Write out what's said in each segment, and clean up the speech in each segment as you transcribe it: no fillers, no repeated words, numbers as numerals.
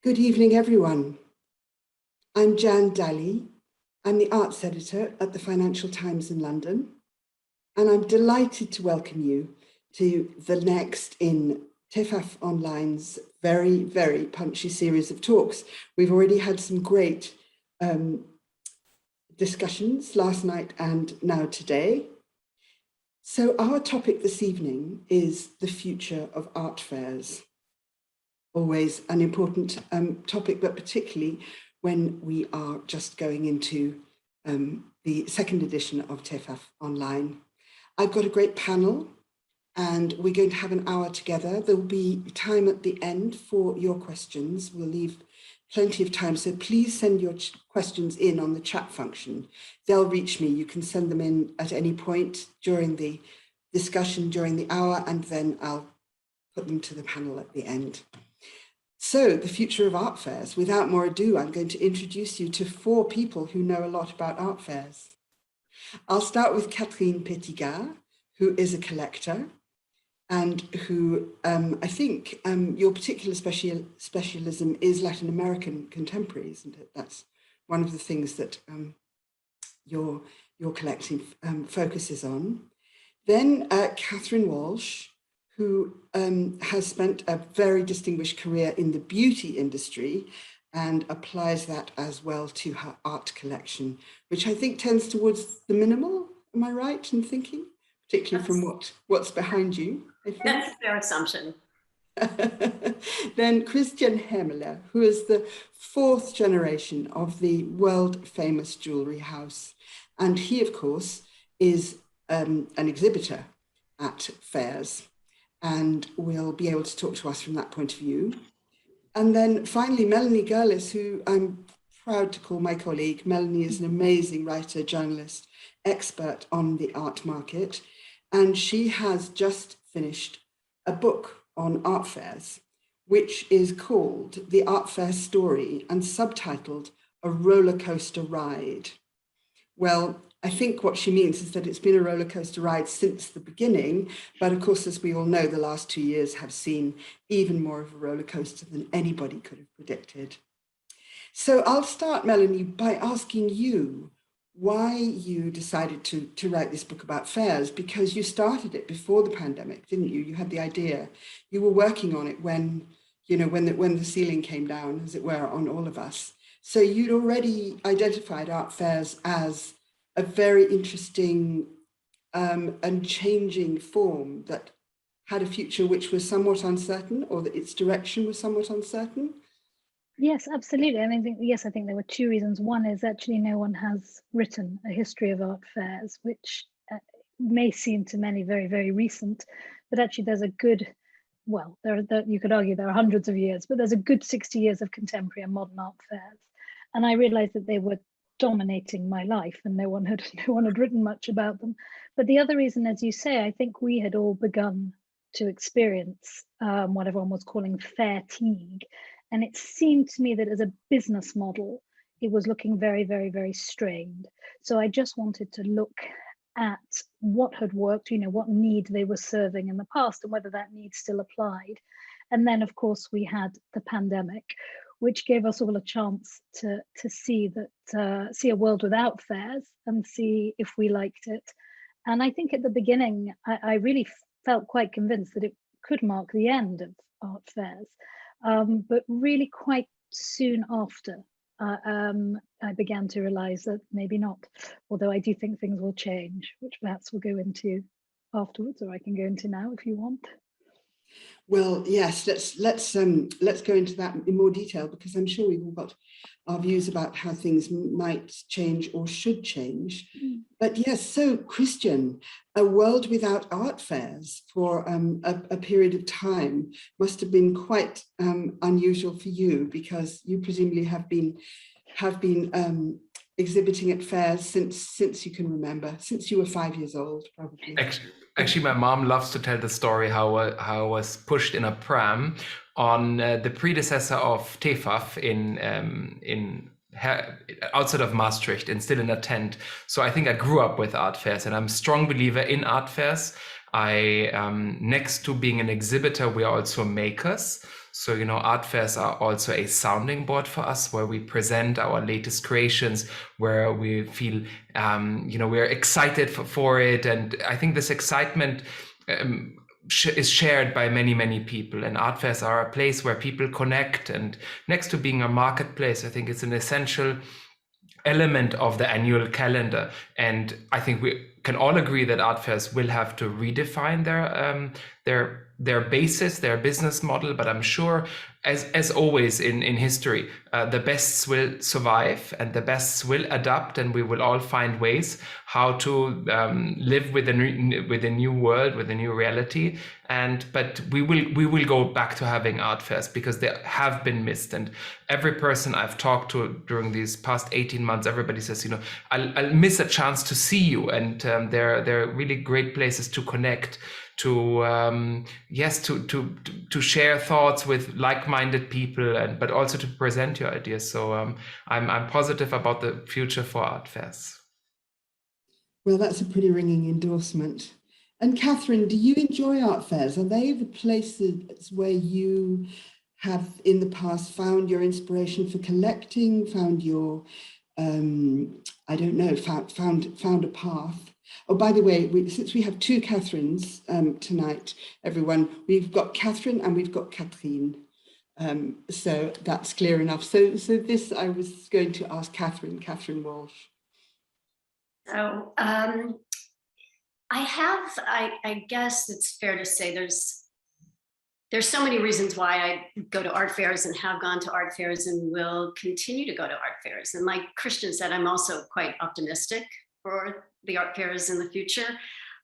Good evening, everyone. I'm Jan Dalley. I'm the arts editor at the Financial Times in London, and I'm delighted to welcome you to the next in TEFAF Online's very, very punchy series of talks. We've already had some great discussions last night and now today. So our topic this evening is the future of art fairs. Always an important topic, but particularly when we are just going into the second edition of TEFAF Online. I've got a great panel and we're going to have an hour together. There'll be time at the end for your questions. We'll leave plenty of time, so please send your questions in on the chat function. They'll reach me. You can send them in at any point during the discussion, during the hour, and then I'll put them to the panel at the end. So, the future of art fairs. Without more ado, I'm going to introduce you to four people who know a lot about art fairs. I'll start with Catherine Petitgas, who is a collector and who I think your particular specialism is Latin American contemporary, isn't it? That's one of the things that your collecting focuses on. Then Catherine Walsh, who has spent a very distinguished career in the beauty industry and applies that as well to her art collection, which I think tends towards the minimal. Am I right in thinking? Particularly from what's behind you, I think. That's a fair assumption. Then Christian Hemmerle, who is the fourth generation of the world famous jewelry house. And he, of course, is an exhibitor at fairs and will be able to talk to us from that point of view. And then finally, Melanie Gerlis, who I'm proud to call my colleague. Melanie is an amazing writer, journalist, expert on the art market. And she has just finished a book on art fairs, which is called The Art Fair Story and subtitled A Roller Coaster Ride. Well, I think what she means is that it's been a roller coaster ride since the beginning, but of course, as we all know, the last 2 years have seen even more of a roller coaster than anybody could have predicted. So I'll start, Melanie, by asking you why you decided to write this book about fairs, because you started it before the pandemic, didn't you? You had the idea. You were working on it when the ceiling came down, as it were, on all of us. So you'd already identified art fairs as a very interesting and changing form that had a future which was somewhat uncertain, or that its direction was somewhat uncertain. Yes, absolutely. I mean, I think there were two reasons. One is actually no one has written a history of art fairs, which may seem to many very, very recent, but actually there's a good, well, you could argue there are hundreds of years, but there's a good 60 years of contemporary and modern art fairs. And I realized that they were dominating my life and no one had written much about them. But the other reason, as you say, I think we had all begun to experience what everyone was calling fatigue. And it seemed to me that as a business model, it was looking very, very, very strained. So I just wanted to look at what had worked, what need they were serving in the past and whether that need still applied. And then, of course, we had the pandemic, which gave us all a chance to see a world without fairs and see if we liked it. And I think at the beginning, I really felt quite convinced that it could mark the end of art fairs. But really quite soon after, I began to realize that maybe not, although I do think things will change, which perhaps we'll go into afterwards, or I can go into now if you want. Well, yes, let's go into that in more detail, because I'm sure we've all got our views about how things might change or should change. But yes, so Christian, a world without art fairs for a period of time must have been quite unusual for you, because you presumably have been exhibiting at fairs since you can remember, since you were 5 years old, probably. Actually, my mom loves to tell the story how I was pushed in a pram on the predecessor of TEFAF in outside of Maastricht and still in a tent. So I think I grew up with art fairs, and I'm a strong believer in art fairs. Next to being an exhibitor, we are also makers. So, art fairs are also a sounding board for us, where we present our latest creations, where we feel, we're excited for it. And I think this excitement is shared by many, many people. And art fairs are a place where people connect. And next to being a marketplace, I think it's an essential element of the annual calendar. And I think we can all agree that art fairs will have to redefine their basis, their business model. But I'm sure, as always in history, the bests will survive and the bests will adapt, and we will all find ways how to live with a new world, with a new reality. But we will go back to having art fairs, because they have been missed. And every person I've talked to during these past 18 months, everybody says, I'll miss a chance to see you. And they're really great places to connect, to share thoughts with like-minded people, but also to present your ideas. So I'm positive about the future for art fairs. Well, that's a pretty ringing endorsement. And Catherine, do you enjoy art fairs? Are they the places where you have in the past found your inspiration for collecting, found your, found a path? Oh, by the way, since we have two Catherines tonight, everyone, we've got Catherine and we've got Catherine. So that's clear enough. So this, I was going to ask Catherine Walsh. So I guess it's fair to say there's so many reasons why I go to art fairs and have gone to art fairs and will continue to go to art fairs. And like Christian said, I'm also quite optimistic for the art fairs in the future.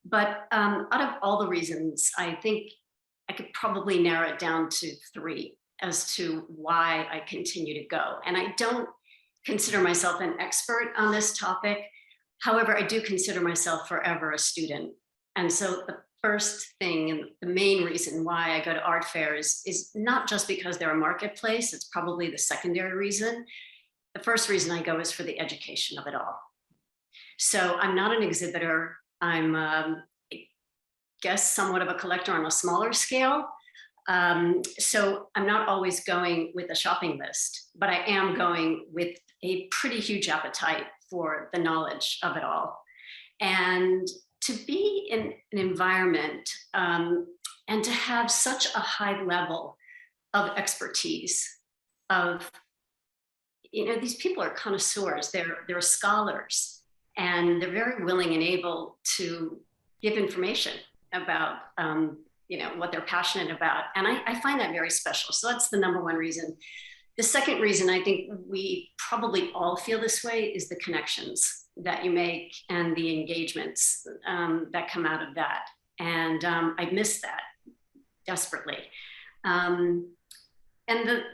But out of all the reasons, I think I could probably narrow it down to 3 as to why I continue to go. And I don't consider myself an expert on this topic. However, I do consider myself forever a student. And so the first thing and the main reason why I go to art fairs is not just because they're a marketplace, it's probably the secondary reason. The first reason I go is for the education of it all. So I'm not an exhibitor. I'm, I guess, somewhat of a collector on a smaller scale. So I'm not always going with a shopping list, but I am going with a pretty huge appetite for the knowledge of it all. And to be in an environment and to have such a high level of expertise of, these people are connoisseurs, they're scholars, and they're very willing and able to give information about what they're passionate about. And I find that very special. So that's the number one reason. The second reason I think we probably all feel this way is the connections that you make and the engagements that come out of that. And I miss that desperately. And the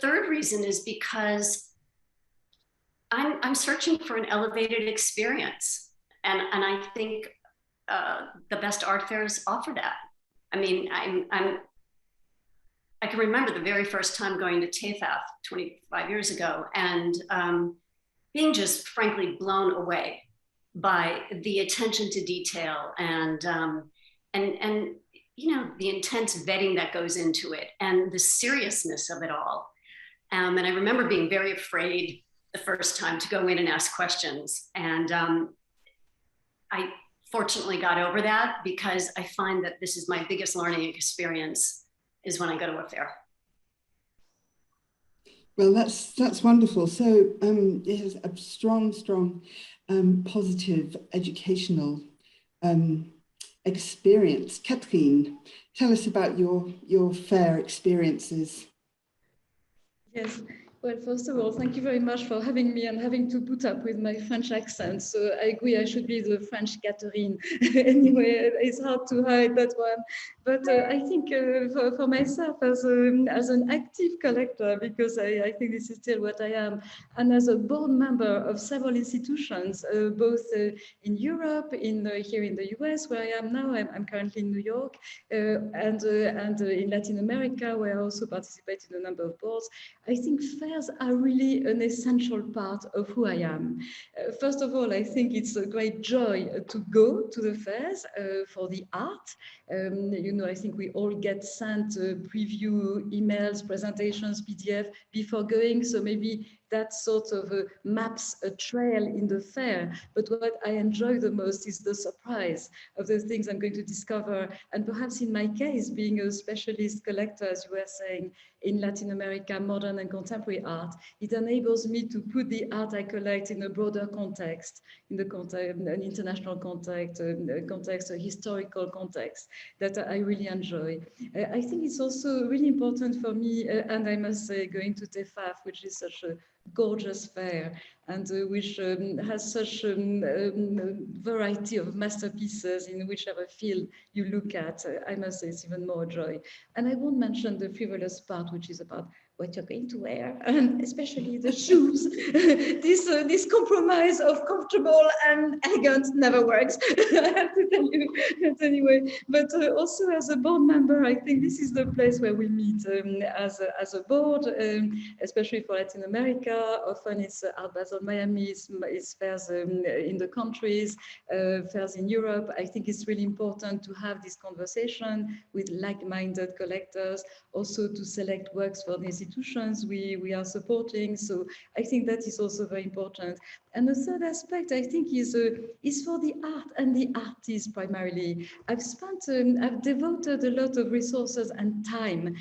third reason is because I'm searching for an elevated experience. And I think the best art fairs offer that. I mean, I can remember the very first time going to TEFAF 25 years ago and being just frankly blown away by the attention to detail and the intense vetting that goes into it and the seriousness of it all. And I remember being very afraid the first time to go in and ask questions. And I fortunately got over that because I find that this is my biggest learning experience is when I go to a fair. Well, that's wonderful. So it has a strong, positive educational experience. Catherine, tell us about your fair experiences. Yes. Well, first of all, thank you very much for having me and having to put up with my French accent. So I agree, I should be the French Catherine. Anyway, it's hard to hide that one. But I think for myself as an active collector, because I think this is still what I am, and as a board member of several institutions, both in Europe, here in the US, where I am now, I'm currently in New York, and in Latin America, where I also participate in a number of boards. I think fair fairs are really an essential part of who I am. First of all, I think it's a great joy to go to the fairs for the art. I think we all get sent preview emails, presentations, PDF before going. So maybe that sort of maps a trail in the fair. But what I enjoy the most is the surprise of the things I'm going to discover. And perhaps in my case, being a specialist collector, as you were saying, in Latin America, modern and contemporary art, it enables me to put the art I collect in a broader context, in the context, an international context, a historical context that I really enjoy. I think it's also really important for me, and I must say, going to TEFAF, which is such a gorgeous fair, and which has such a variety of masterpieces in whichever field you look at. I must say it's even more joy. And I won't mention the frivolous part, which is about what you're going to wear, and especially the shoes. This compromise of comfortable and elegant never works, I have to tell you. But anyway, but also as a board member, I think this is the place where we meet as a board, especially for Latin America. Often it's Art Basel Miami, it's fairs in the countries, fairs in Europe. I think it's really important to have this conversation with like-minded collectors, also to select works for the institutions we are supporting. So I think that is also very important. And the third aspect, I think, is for the art and the artists primarily. I've devoted a lot of resources and time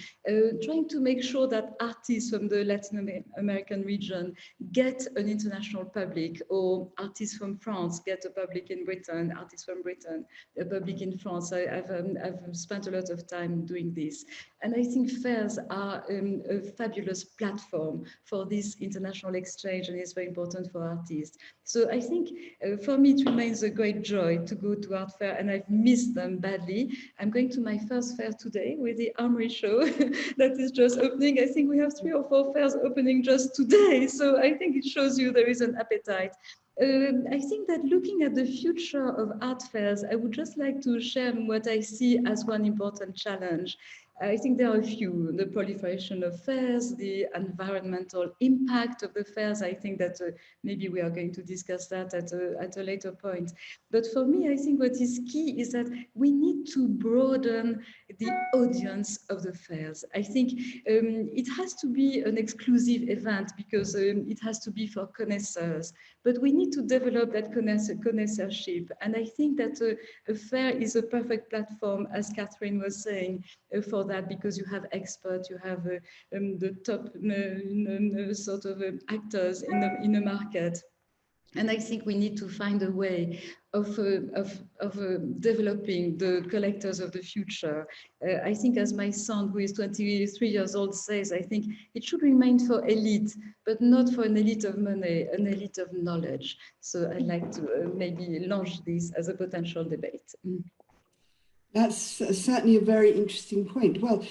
trying to make sure that artists from the Latin American region get an international public, or artists from France get a public in Britain, artists from Britain, a public in France. I've spent a lot of time doing this. And I think fairs are a fabulous platform for this international exchange, and it's very important for artists. So I think for me, it remains a great joy to go to art fair, and I've missed them badly. I'm going to my first fair today with the Armory show that is just opening. I think we have 3 or 4 fairs opening just today. So I think it shows you there is an appetite. I think that looking at the future of art fairs, I would just like to share what I see as one important challenge. I think there are a few: the proliferation of fairs, the environmental impact of the fairs. I think that maybe we are going to discuss that at a later point. But for me, I think what is key is that we need to broaden the audience of the fairs. I think it has to be an exclusive event because it has to be for connoisseurs. But we need to develop that connoisseurship. And I think that a fair is a perfect platform, as Catherine was saying, for that, because you have experts, you have the top sort of actors in the market. And I think we need to find a way of developing the collectors of the future. I think, as my son, who is 23 years old, says, I think it should remain for elite, but not for an elite of money, an elite of knowledge. So I'd like to maybe launch this as a potential debate. That's certainly a very interesting point. Well,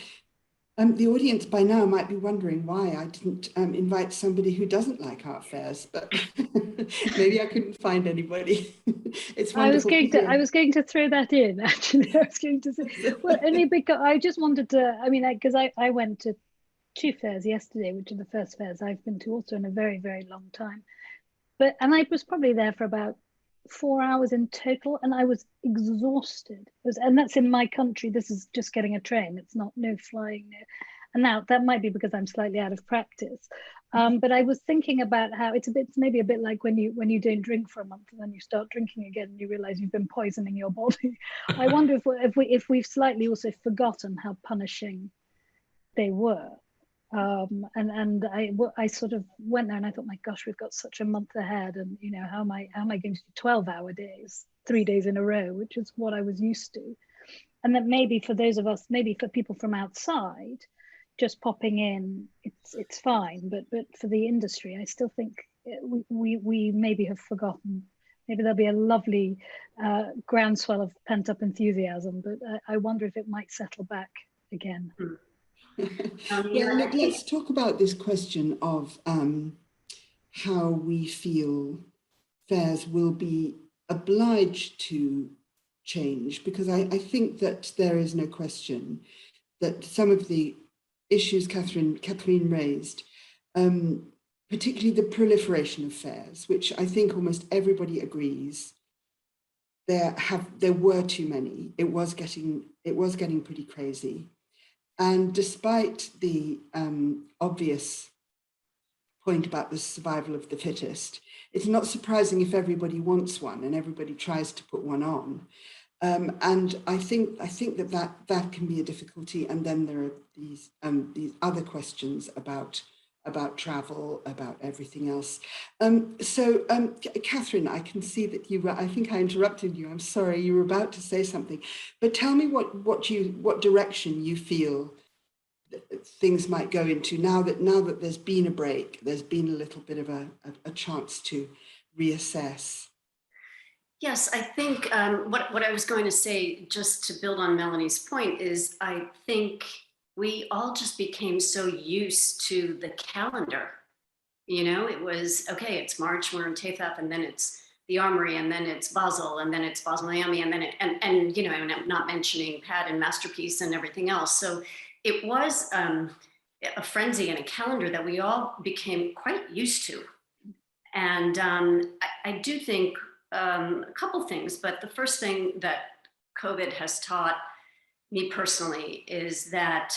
the audience by now might be wondering why I didn't invite somebody who doesn't like art fairs, but maybe I couldn't find anybody. It's wonderful. I was going to throw that in, actually. I was going to say, well, only because I just wanted to, I mean, because I went to 2 fairs yesterday, which are the first fairs I've been to also in a very, very long time. And I was probably there for about 4 hours in total, and I was exhausted. And that's in my country. This is just getting a train. It's not no flying. No. And now that might be because I'm slightly out of practice. But I was thinking about how it's maybe a bit like when you don't drink for a month and then you start drinking again and you realize you've been poisoning your body. I wonder if we've slightly also forgotten how punishing they were. And I sort of went there and I thought, my gosh, we've got such a month ahead, and how am I going to do 12-hour days, 3 days in a row, which is what I was used to. And that maybe for those of us, maybe for people from outside, just popping in, it's fine. But for the industry, I still think we maybe have forgotten. Maybe there'll be a lovely groundswell of pent-up enthusiasm, but I wonder if it might settle back again. Well, look, let's talk about this question of how we feel fairs will be obliged to change, because I think that there is no question that some of the issues Catherine raised particularly the proliferation of fairs, which I think almost everybody agrees there were too many. It was getting pretty crazy. And despite the obvious point about the survival of the fittest, it's not surprising if everybody wants one and everybody tries to put one on. And I think that can be a difficulty. And then there are these other questions about travel, about everything else. Catherine, I can see that I think I interrupted you. I'm sorry, you were about to say something, but tell me what direction you feel things might go into now that there's been a break, there's been a little bit of a chance to reassess. Yes, I think what I was going to say, just to build on Melanie's point, is I think we all just became so used to the calendar. You know, it was, okay, it's March, we're in TEFAF, and then it's the Armory, and then it's Basel, and then it's Basel Miami, and then and you know, and I'm not mentioning Pad and Masterpiece and everything else. So it was a frenzy and a calendar that we all became quite used to. And I do think a couple things, but the first thing that COVID has taught me personally is that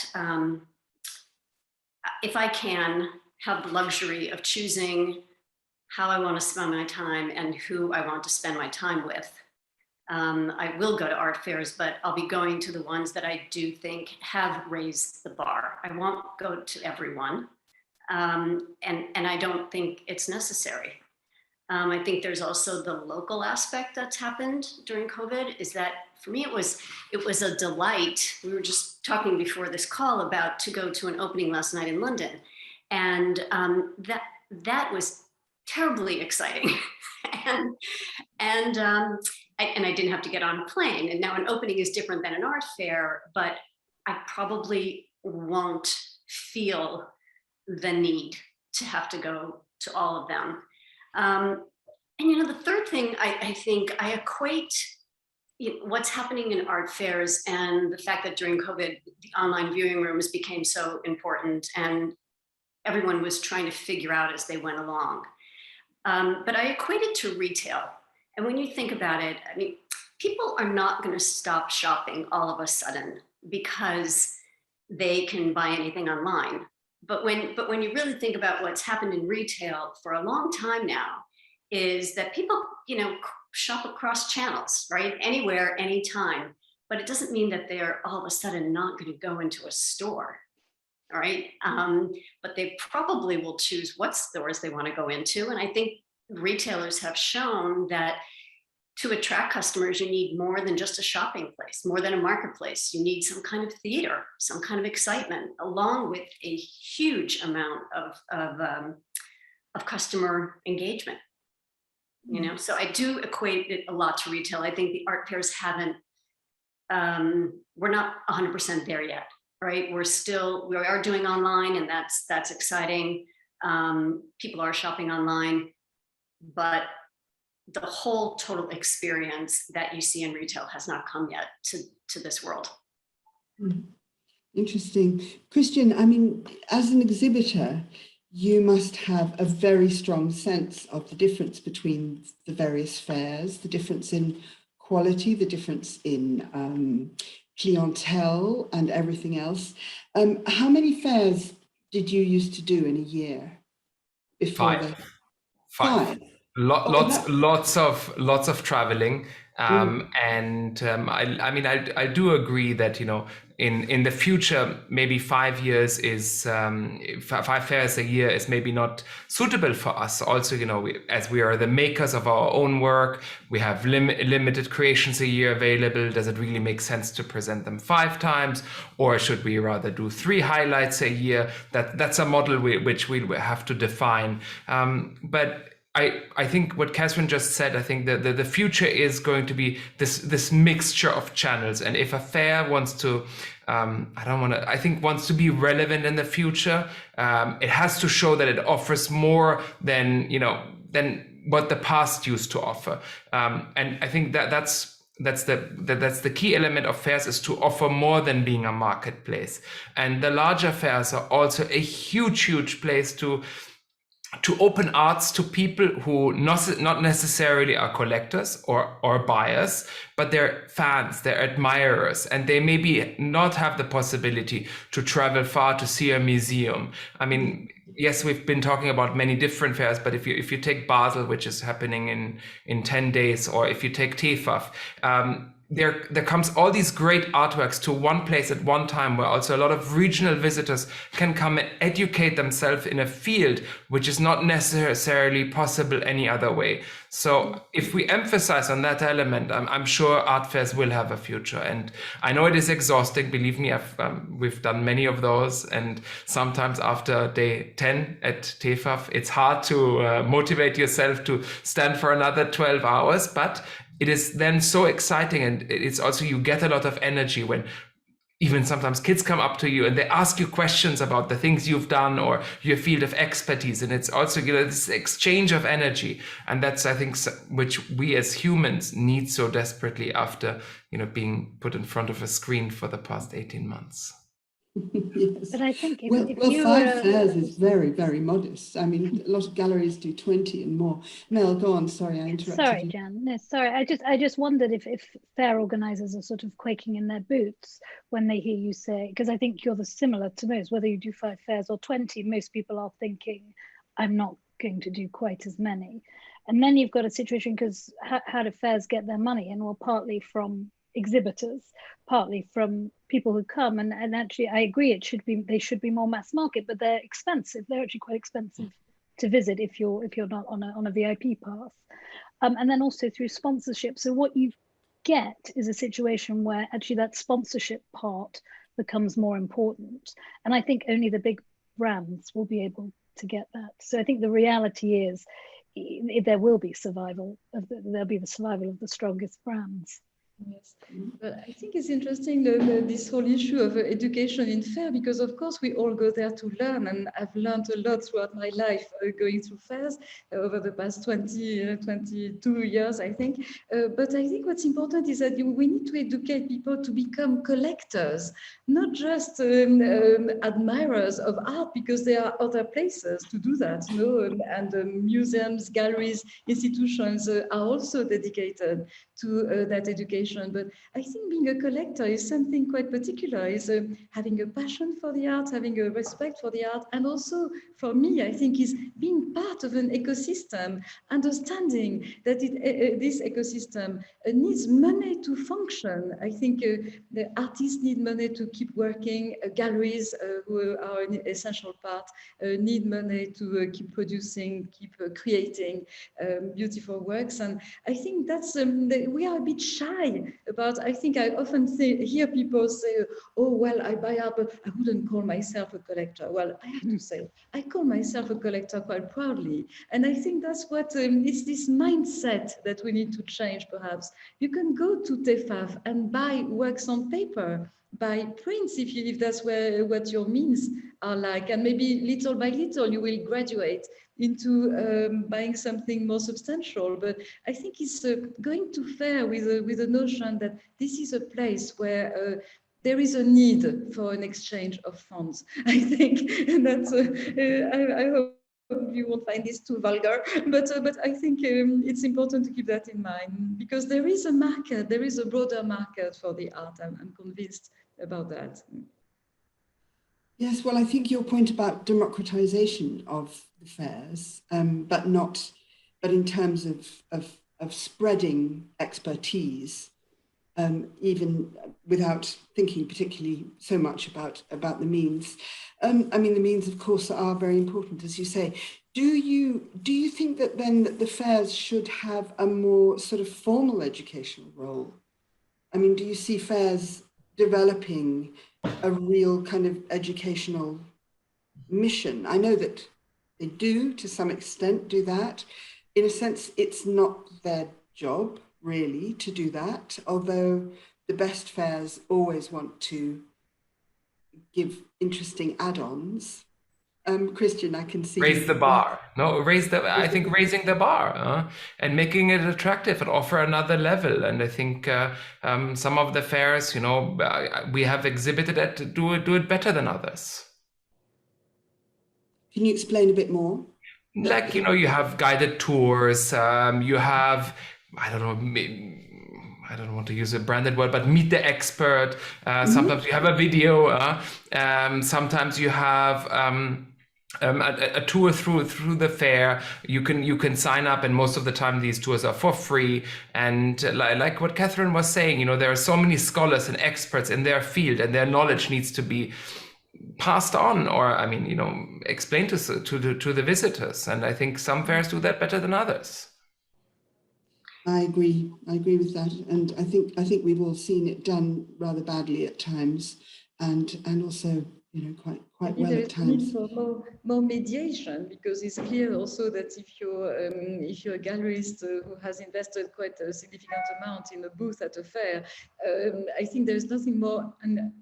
if I can have the luxury of choosing how I want to spend my time and who I want to spend my time with, I will go to art fairs, but I'll be going to the ones that I do think have raised the bar. I won't go to everyone, and I don't think it's necessary. I think there's also the local aspect that's happened during COVID, is that for me, it was a delight. We were just talking before this call about to go to an opening last night in London. And that was terribly exciting. and I didn't have to get on a plane. And now an opening is different than an art fair, but I probably won't feel the need to have to go to all of them. And you know, the third thing I think I equate what's happening in art fairs and the fact that during COVID, the online viewing rooms became so important and everyone was trying to figure out as they went along. But I equate it to retail. And when you think about it, I mean, people are not going to stop shopping all of a sudden because they can buy anything online. But when you really think about what's happened in retail for a long time now, is that people, you know, shop across channels, right? Anywhere, anytime. But it doesn't mean that they're all of a sudden not going to go into a store, all right? But they probably will choose what stores they want to go into. And I think retailers have shown that to attract customers, you need more than just a shopping place, more than a marketplace. You need some kind of theater, some kind of excitement, along with a huge amount of customer engagement. You know, so I do equate it a lot to retail. I think the art fairs haven't, we're not 100% there yet, right? We are doing online, and that's exciting. People are shopping online, but the whole total experience that you see in retail has not come yet to this world. Interesting. Christian, I mean, as an exhibitor, you must have a very strong sense of the difference between the various fairs, the difference in quality, the difference in clientele and everything else. How many fairs did you used to do in a year? Five. Lots of traveling. I mean, I do agree that, you know, in the future, maybe 5 years is 5 fairs a year is maybe not suitable for us. Also, you know, as we are the makers of our own work, we have limited creations a year available. Does it really make sense to present them 5 times, or should we rather do 3 highlights a year? That's a model which we have to define. But I think what Catherine just said, I think the future is going to be this mixture of channels. And if a fair wants to, wants to be relevant in the future, it has to show that it offers more than what the past used to offer. And I think that's that's the key element of fairs, is to offer more than being a marketplace. And the larger fairs are also a huge place to open arts to people who not necessarily are collectors or buyers, but they're fans, they're admirers, and they maybe not have the possibility to travel far to see a museum. I mean, yes, we've been talking about many different fairs, but if you take Basel, which is happening in 10 days, or if you take TEFAF, there comes all these great artworks to one place at one time, where also a lot of regional visitors can come and educate themselves in a field which is not necessarily possible any other way. So if we emphasize on that element, I'm sure art fairs will have a future. And I know it is exhausting. Believe me, we've done many of those. And sometimes after day 10 at TEFAF, it's hard to motivate yourself to stand for another 12 hours. But it is then so exciting, and it's also, you get a lot of energy when even sometimes kids come up to you and they ask you questions about the things you've done or your field of expertise. And it's also, this exchange of energy. And that's, I think, which we as humans need so desperately after, being put in front of a screen for the past 18 months. Yes. But I think if 5 fairs is very, very modest. I mean, a lot of galleries do 20 and more. Mel, go on. Sorry, I interrupted you. Sorry, Jan. No, sorry. I just wondered if fair organisers are sort of quaking in their boots when they hear you say, because I think you're similar to most, whether you do 5 fairs or 20, most people are thinking, I'm not going to do quite as many. And then you've got a situation, because how do fairs get their money? And well, partly from exhibitors, partly from people who come, and actually I agree they should be more mass market, but they're expensive. They're actually quite expensive to visit if you're not on a VIP pass, and then also through sponsorship. So what you get is a situation where actually that sponsorship part becomes more important, and I think only the big brands will be able to get that. So I think the reality is there will be there'll be the survival of the strongest brands. Yes, but I think it's interesting this whole issue of education in fair, because of course we all go there to learn, and I've learned a lot throughout my life going through fairs over the past 22 years, I think. But I think what's important is that we need to educate people to become collectors, not just admirers of art, because there are other places to do that, and museums, galleries, institutions are also dedicated to that education. But I think being a collector is something quite particular, is having a passion for the art, having a respect for the art, and also for me, I think, is being part of an ecosystem, understanding that this ecosystem needs money to function. I think the artists need money to keep working, galleries who are an essential part need money to keep producing, keep creating beautiful works. And I think that's, we are a bit shy about, I think I often hear people say, oh, well, I buy art, but I wouldn't call myself a collector. Well, I have to say, I call myself a collector quite proudly. And I think that's what, it's this mindset that we need to change, perhaps. You can go to TEFAF and buy works on paper, buy prints, if that's what your means are like. And maybe little by little, you will graduate into buying something more substantial. But I think it's going to fair with the notion that this is a place where there is a need for an exchange of funds. I think, and that's, I hope you won't find this too vulgar, but I think it's important to keep that in mind, because there is a market, there is a broader market for the art. I'm convinced about that. Yes, well, I think your point about democratization of the fairs, but in terms of spreading expertise, even without thinking particularly so much about the means. I mean, the means, of course, are very important, as you say. Do you think that then that the fairs should have a more sort of formal educational role? I mean, do you see fairs developing a real kind of educational mission? I know that they do, to some extent, do that. In a sense, it's not their job, really, to do that, although the best fairs always want to give interesting add-ons. Christian, I can see. Raise the bar. No, I think raising the bar and making it attractive and offer another level. And I think some of the fairs, we have exhibited it, do it better than others. Can you explain a bit more? Like, you have guided tours, you have, I don't want to use a branded word, but meet the expert. Sometimes you have a video. Sometimes you have a tour through the fair. You can sign up, and most of the time these tours are for free. And like what Catherine was saying, there are so many scholars and experts in their field, and their knowledge needs to be passed on, or explained to the visitors. And I think some fairs do that better than others. I agree with that, and I think we've all seen it done rather badly at times, and also quite well at times. There's need for more mediation, because it's clear also that if you're a gallerist who has invested quite a significant amount in a booth at a fair, I think there's nothing more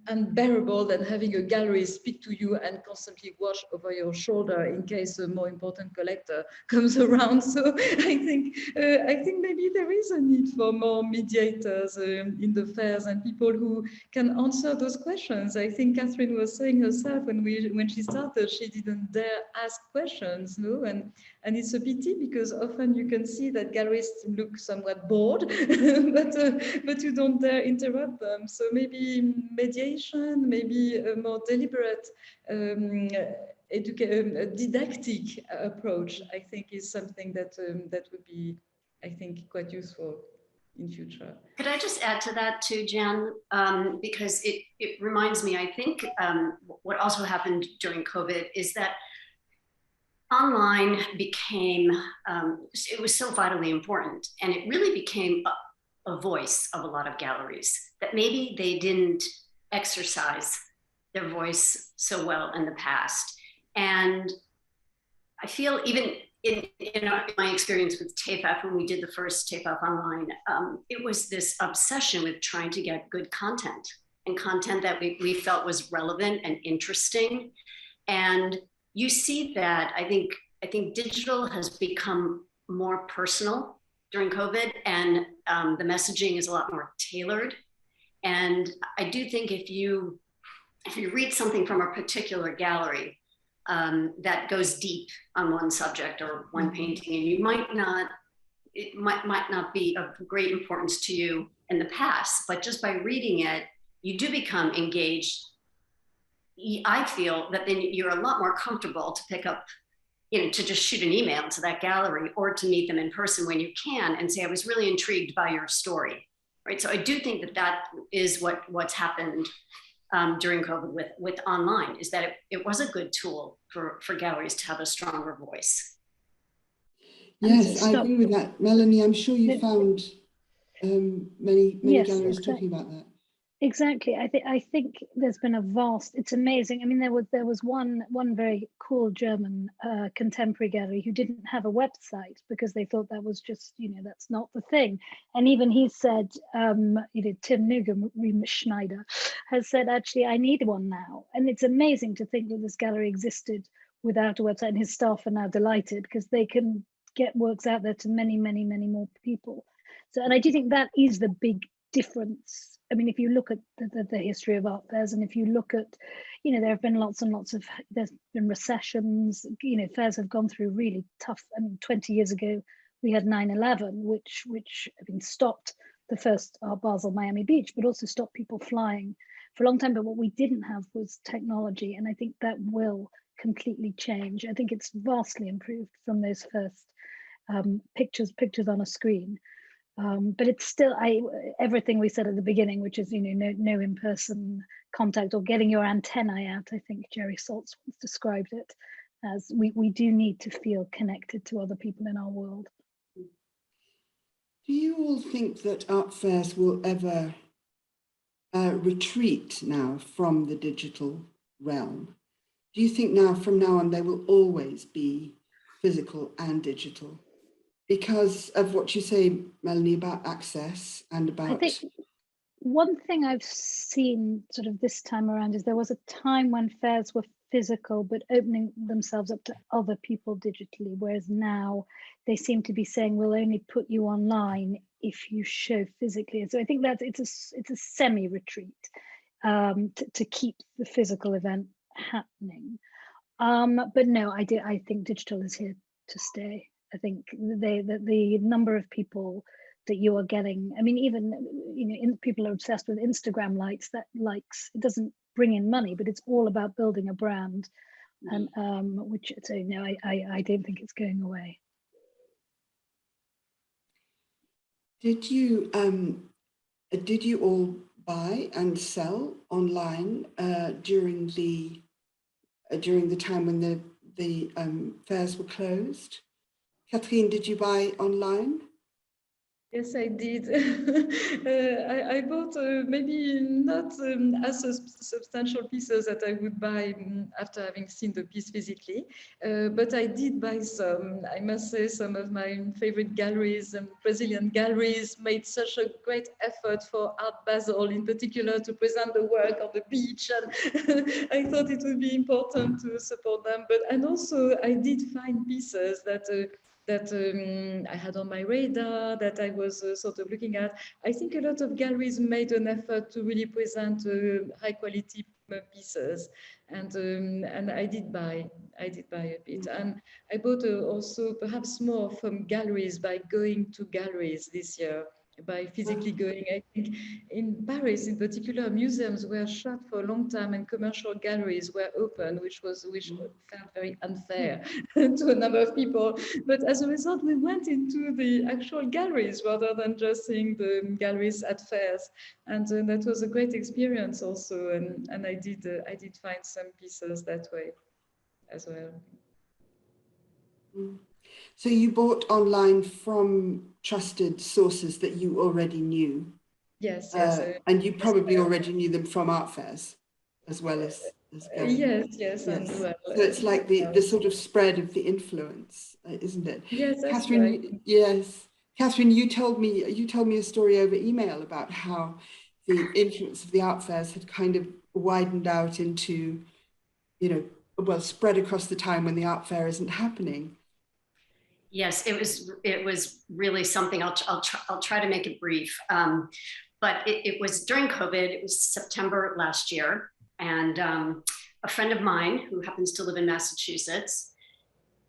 unbearable than having a gallerist speak to you and constantly watch over your shoulder in case a more important collector comes around. So I think maybe there is a need for more mediators in the fairs, and people who can answer those questions. I think Catherine was saying herself when she started, she didn't dare ask questions, no? And it's a pity, because often you can see that gallerists look somewhat bored, but you don't dare interrupt them. So maybe mediation, maybe a more deliberate, didactic approach, I think, is something that would be, I think, quite useful in future. Could I just add to that too, Jan? Because it reminds me, I think what also happened during COVID is that online became, it was so vitally important, and it really became a voice of a lot of galleries that maybe they didn't exercise their voice so well in the past. And I feel even in my experience with TEFAF, when we did the first TEFAF Online, it was this obsession with trying to get good content, and content that we felt was relevant and interesting. And you see that, I think digital has become more personal during COVID, and the messaging is a lot more tailored. And I do think if you read something from a particular gallery, that goes deep on one subject or one painting, and it might not be of great importance to you in the past, but just by reading it, you do become engaged. I feel that then you're a lot more comfortable to pick up, to just shoot an email to that gallery, or to meet them in person when you can and say, I was really intrigued by your story, right? So I do think that is what's happened during COVID with online, is that it was a good tool for galleries to have a stronger voice. Yes, I agree with that. Melanie, I'm sure you found many galleries talking about that. Exactly. I think there's been a vast, it's amazing. I mean, there was one very cool German contemporary gallery who didn't have a website because they thought that was just, that's not the thing. And even he said, Tim Schneider has said, actually, I need one now. And it's amazing to think that this gallery existed without a website, and his staff are now delighted because they can get works out there to many, many, many more people. So, and I do think that is the big difference. I mean, if you look at the history of art fairs, and if you look at, there have been lots and lots of, there's been recessions, fairs have gone through really tough. I mean, 20 years ago, we had 9/11, which stopped the first Art Basel Miami Beach, but also stopped people flying for a long time. But what we didn't have was technology. And I think that will completely change. I think it's vastly improved from those first pictures on a screen. But it's still everything we said at the beginning, which is no in-person contact or getting your antennae out. I think Jerry Saltz once described it as we do need to feel connected to other people in our world. Do you all think that art fairs will ever retreat now from the digital realm? Do you think from now on they will always be physical and digital? Because of what you say, Melanie, about access and about... I think one thing I've seen sort of this time around is there was a time when fairs were physical, but opening themselves up to other people digitally. Whereas now they seem to be saying, we'll only put you online if you show physically. And so I think that it's a semi-retreat to keep the physical event happening. But no, I think digital is here to stay. I think the number of people that you are getting, I mean, even people are obsessed with Instagram likes. It doesn't bring in money, but it's all about building a brand. And so no, I don't think it's going away. Did you all buy and sell online during the time when the fairs were closed? Catherine, did you buy online? Yes, I did. I bought maybe not as substantial pieces that I would buy after having seen the piece physically, but I did buy some. I must say some of my favorite galleries, Brazilian galleries, made such a great effort for Art Basel in particular to present the work on the beach, and I thought it would be important to support them. And also I did find pieces that I had on my radar, that I was sort of looking at. I think a lot of galleries made an effort to really present high quality pieces, and I did buy a bit, and I bought also perhaps more from galleries by going to galleries this year, by physically going. I think in Paris in particular, museums were shut for a long time and commercial galleries were open, which felt very unfair to a number of people. But as a result, we went into the actual galleries rather than just seeing the galleries at fairs. And that was a great experience also. And I did find some pieces that way as well. So you bought online from trusted sources that you already knew? Yes. And you probably already knew them from art fairs as well as yes. And well, so it's like the sort of spread of the influence, isn't it? Yes, that's Catherine, right. Yes. Catherine, you told me a story over email about how the influence of the art fairs had kind of widened out into, spread across the time when the art fair isn't happening. Yes, it was really something. I'll try to make it brief. But it was during COVID. It was September last year, and a friend of mine who happens to live in Massachusetts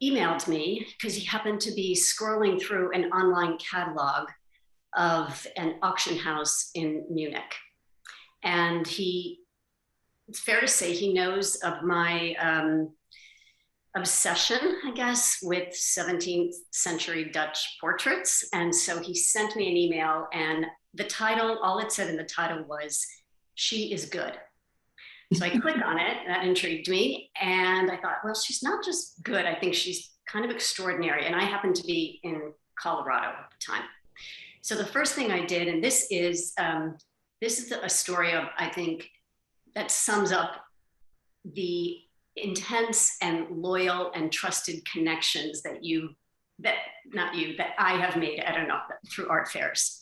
emailed me because he happened to be scrolling through an online catalog of an auction house in Munich, and it's fair to say he knows of my obsession, I guess, with 17th century Dutch portraits. And so he sent me an email, and the title, all it said in the title was, "She is good." So I clicked on it, that intrigued me. And I thought, well, she's not just good, I think she's kind of extraordinary. And I happened to be in Colorado at the time. So the first thing I did, and this is a story of, I think, that sums up the intense and loyal and trusted connections that I have made, I don't know, through art fairs.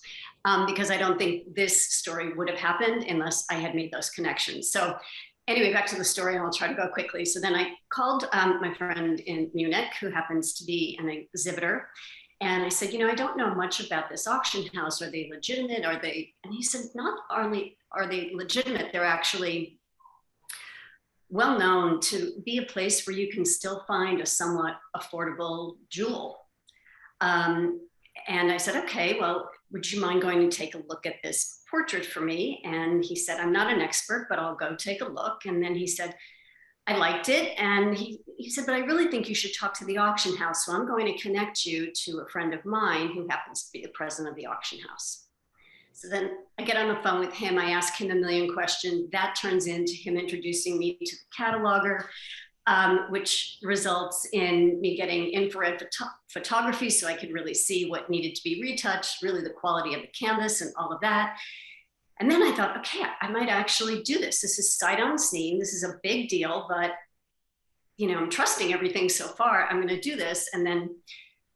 Because I don't think this story would have happened unless I had made those connections. So anyway, back to the story, and I'll try to go quickly. So then I called my friend in Munich, who happens to be an exhibitor. And I said, I don't know much about this auction house. Are they legitimate? And he said, not only are they legitimate, they're actually well known to be a place where you can still find a somewhat affordable jewel. And I said, okay, well, would you mind going to take a look at this portrait for me? And he said, I'm not an expert, but I'll go take a look. And then he said, I liked it. And he said, but I really think you should talk to the auction house. So I'm going to connect you to a friend of mine who happens to be the president of the auction house. So then I get on the phone with him. I ask him a million questions. That turns into him introducing me to the cataloger, which results in me getting infrared photography so I could really see what needed to be retouched, really the quality of the canvas and all of that. And then I thought, okay, I might actually do this. This is sight unseen. This is a big deal, but I'm trusting everything so far. I'm going to do this. And then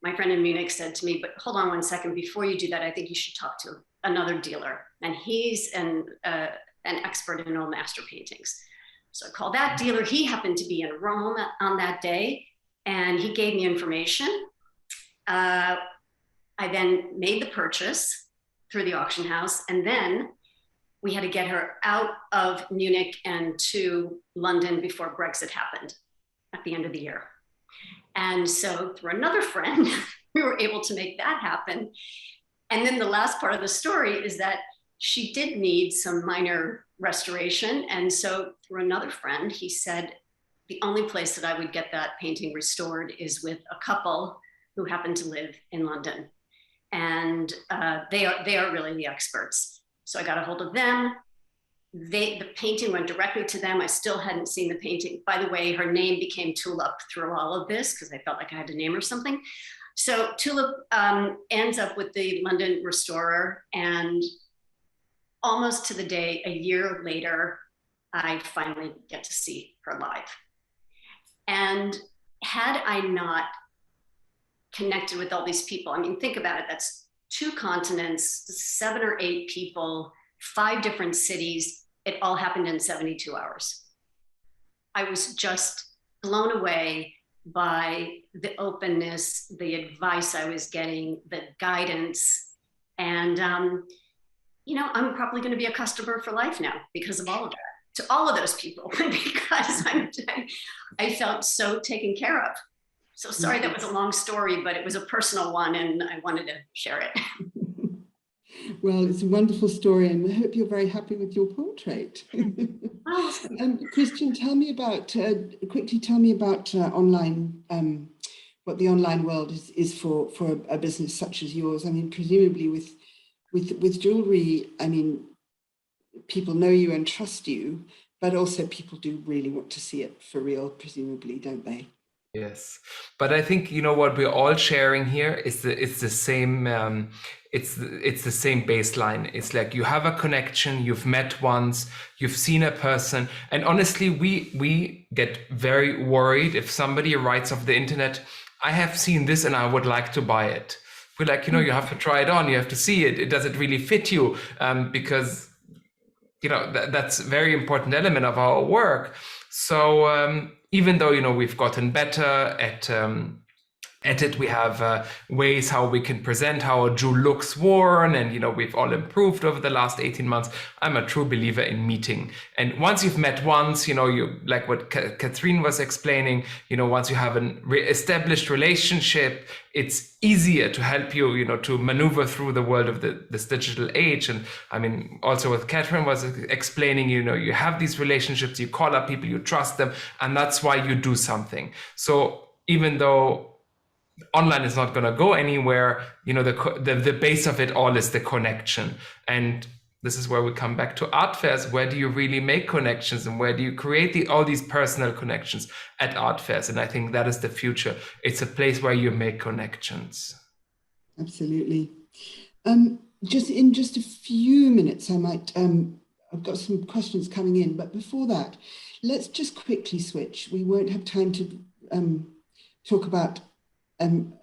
my friend in Munich said to me, but hold on one second. Before you do that, I think you should talk to another dealer. And he's an expert in old master paintings. So I called that dealer. He happened to be in Rome on that day, and he gave me information. I then made the purchase through the auction house, and then we had to get her out of Munich and to London before Brexit happened at the end of the year. And so through another friend, we were able to make that happen. And then the last part of the story is that she did need some minor restoration. And so through another friend, he said, the only place that I would get that painting restored is with a couple who happen to live in London. And they are really the experts. So I got a hold of them. The painting went directly to them. I still hadn't seen the painting. By the way, her name became Tulip through all of this because I felt like I had to name her something. So Tulip ends up with the London restorer, and almost to the day, a year later, I finally get to see her live. And had I not connected with all these people, I mean, think about it, that's 2 continents, 7 or 8 people, 5 different cities. It all happened in 72 hours. I was just blown away by the openness, the advice I was getting, the guidance. And, you know, I'm probably going to be a customer for life now because of all of that, to all of those people, because I felt so taken care of. So sorry, that was a long story, but it was a personal one and I wanted to share it. Well, it's a wonderful story, and I hope you're very happy with your portrait. Christian, tell me about, quickly tell me about online, what the online world is for a business such as yours. I mean, presumably with jewelry, I mean, people know you and trust you, but also people do really want to see it for real, presumably, don't they? Yes, but I think, you know, what we're all sharing here is it's the same it's the same baseline. It's like you have a connection, you've met once, you've seen a person, and honestly, we get very worried if somebody writes off the internet, I have seen this and I would like to buy it. We're like, you know, you have to try it on, you have to see it. Does it really fit you? Because, you know, that's a very important element of our work. So even though, you know, we've gotten better at it, we have ways how we can present how a jewel looks worn, and, you know, we've all improved over the last 18 months. I'm a true believer in meeting. And once you've met once, you know, you, like what Catherine was explaining, you know, once you have an established relationship, it's easier to help you, you know, to maneuver through the world of this digital age. And I mean, also what Catherine was explaining, you know, you have these relationships, you call up people, you trust them, and that's why you do something. So even though online is not going to go anywhere, you know, the base of it all is the connection. And this is where we come back to art fairs. Where do you really make connections, and where do you create all these personal connections? At art fairs. And I think that is the future. It's a place where you make connections. Absolutely. Just in just a few minutes, I might, I've got some questions coming in, but before that, let's just quickly switch. We won't have time to talk about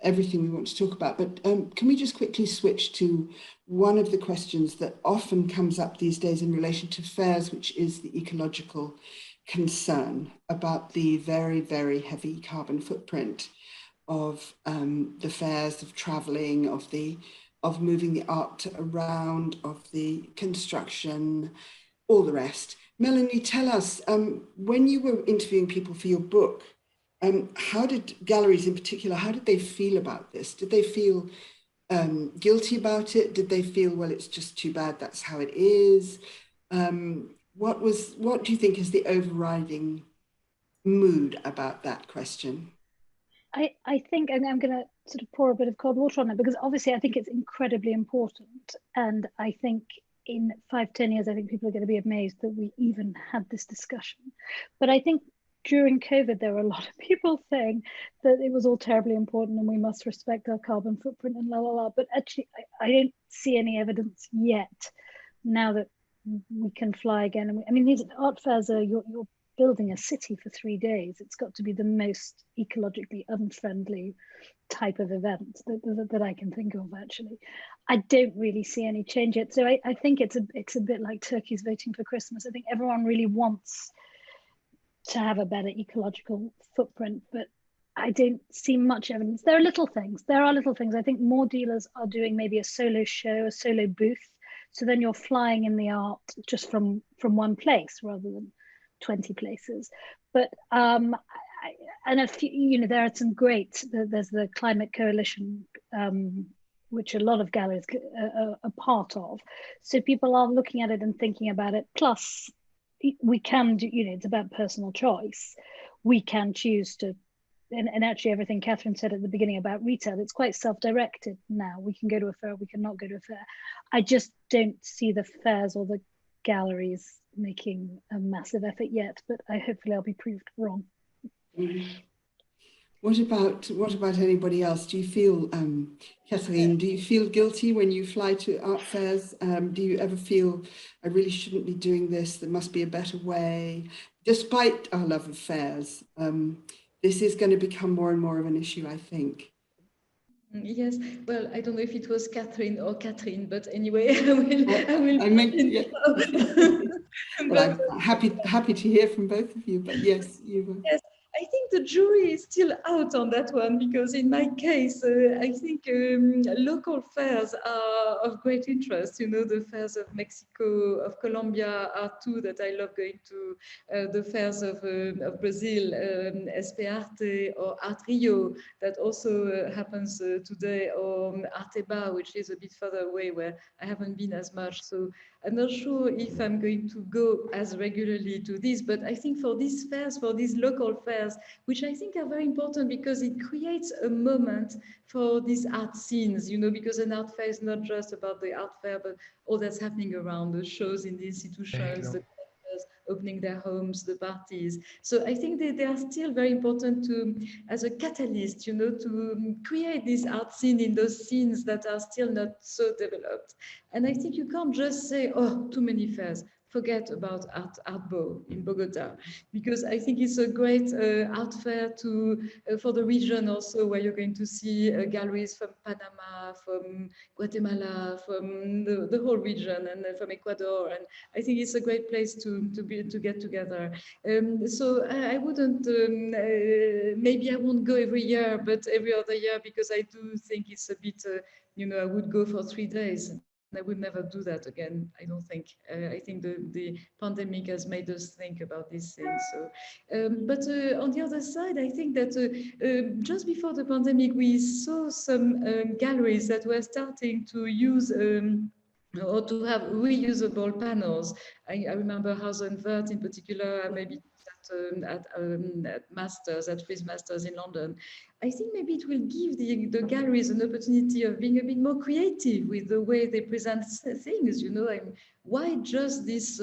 everything we want to talk about, but can we just quickly switch to one of the questions that often comes up these days in relation to fairs, which is the ecological concern about the very, very heavy carbon footprint of the fairs, of traveling, of moving the art around, of the construction, all the rest. Melanie, tell us, when you were interviewing people for your book, how did galleries in particular, how did they feel about this? Did they feel guilty about it? Did they feel, well, it's just too bad, that's how it is? What do you think is the overriding mood about that question? I think, and I'm going to sort of pour a bit of cold water on it, because obviously I think it's incredibly important. And I think in 5-10 years, I think people are going to be amazed that we even had this discussion. But I think during COVID, there were a lot of people saying that it was all terribly important and we must respect our carbon footprint and la, la, la. But actually, I don't see any evidence yet now that we can fly again. And I mean, these art fairs are, you're building a city for 3 days. It's got to be the most ecologically unfriendly type of event that I can think of, actually. I don't really see any change yet. So I think it's a bit like turkeys voting for Christmas. I think everyone really wants to have a better ecological footprint, but I don't see much evidence. There are little things. There are little things. I think more dealers are doing maybe a solo show, a solo booth. So then you're flying in the art just from one place rather than 20 places. But and a few, you know, there are some great. There's the Climate Coalition, which a lot of galleries are part of. So people are looking at it and thinking about it. Plus, we can do, you know, it's about personal choice. We can choose to, and actually everything Catherine said at the beginning about retail, it's quite self-directed now. We can go to a fair, we can not go to a fair. I just don't see the fairs or the galleries making a massive effort yet, but hopefully I'll be proved wrong. Mm. What about anybody else? Do you feel, Catherine, do you feel guilty when you fly to art fairs? Do you ever feel, I really shouldn't be doing this, there must be a better way? Despite our love of fairs, this is going to become more and more of an issue, I think. Yes, well, I don't know if it was Catherine or Catherine, but anyway, I meant, yeah. Well, but, I'm happy to hear from both of you, but yes, you were. Yes, I think the jury is still out on that one, because in my case, I think local fairs are of great interest. You know, the fairs of Mexico, of Colombia are two that I love going to. The fairs of Brazil, Espearte or Art Rio, that also happens today, or Arteba, which is a bit further away, where I haven't been as much. So I'm not sure if I'm going to go as regularly to this, but I think for these fairs, for these local fairs, which I think are very important because it creates a moment for these art scenes, you know, because an art fair is not just about the art fair, but all that's happening around, the shows in the institutions, the opening their homes, the parties. So I think they are still very important to, as a catalyst, you know, to create this art scene in those scenes that are still not so developed. And I think you can't just say, oh, too many fairs. Forget about Artbo in Bogota, because I think it's a great art fair to for the region also, where you're going to see galleries from Panama, from Guatemala, from the whole region, and from Ecuador. And I think it's a great place to get together. So I wouldn't, maybe I won't go every year, but every other year, because I do think it's a bit, you know, I would go for 3 days. I would never do that again, I don't think. I think the pandemic has made us think about these things. So, but on the other side, I think that just before the pandemic, we saw some galleries that were starting to use or to have reusable panels. I remember House and Vert in particular, maybe at Masters, at Frieze Masters in London. I think maybe it will give the galleries an opportunity of being a bit more creative with the way they present things, you know. Why just these